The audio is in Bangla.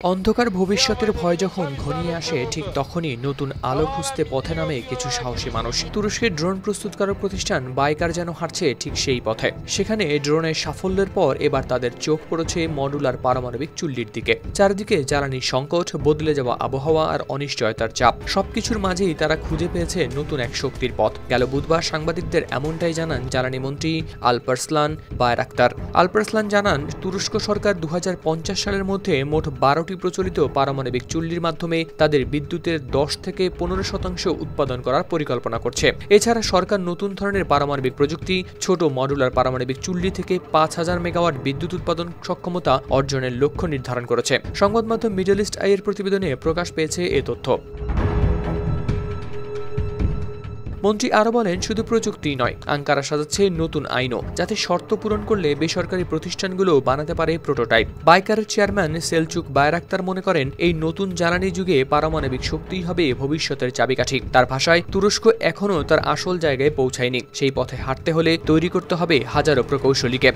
অন্ধকার ভবিষ্যতের ভয় যখন ঘনিয়ে আসে ঠিক তখনই নতুন আলো খুঁজতে পথে নামে কিছু সাহসী মানুষ। তুরস্কের ড্রোন প্রস্তুতকারক প্রতিষ্ঠান বাইকার যেন হাঁটছে ঠিক সেই পথে। সেখানে ড্রোনের সাফল্যের পর এবার তাদের চোখ পড়েছে মডুলার পারমাণবিক চুল্লির দিকে। চারিদিকে জ্বালানি সংকট, বদলে যাওয়া আবহাওয়া আর অনিশ্চয়তার চাপ, সবকিছুর মাঝেই তারা খুঁজে পেয়েছে নতুন এক শক্তির পথ। গেল বুধবার সাংবাদিকদের এমনটাই জানান জ্বালানি মন্ত্রী আলপারসলান বাইরাক্তার। আলপারসলান জানান, তুরস্ক সরকার 2050 সালের মধ্যে মোট 12টি প্রচলিত পারমাণবিক চুল্লির মাধ্যমে তাদের বিদ্যুতের 10 থেকে 15% উৎপাদন করার পরিকল্পনা করছে। এছাড়া সরকার নতুন ধরনের পারমাণবিক প্রযুক্তি, ছোট মডুলার পারমাণবিক চুল্লি থেকে 5000 মেগাওয়াট বিদ্যুৎ উৎপাদন সক্ষমতা অর্জনের লক্ষ্য নির্ধারণ করেছে। সংবাদ মাধ্যম মিডল ইস্ট আইয়ের প্রতিবেদনে প্রকাশ পেয়েছে এ তথ্য। মন্ত্রী আরও বলেন, শুধু প্রযুক্তিই নয়, আঙ্কারা সাজাচ্ছে নতুন আইনও, যাতে শর্ত পূরণ করলে বেসরকারি প্রতিষ্ঠানগুলো বানাতে পারে প্রোটোটাইপ। বাইকারের চেয়ারম্যান সেলচুক বাইরাক্তার মনে করেন, এই নতুন জ্বালানি যুগে পারমাণবিক শক্তিই হবে ভবিষ্যতের চাবিকাঠি। তার ভাষায়, তুরস্ক এখনও তার আসল জায়গায় পৌঁছায়নি। সেই পথে হাঁটতে হলে তৈরি করতে হবে হাজারো প্রকৌশলীকে।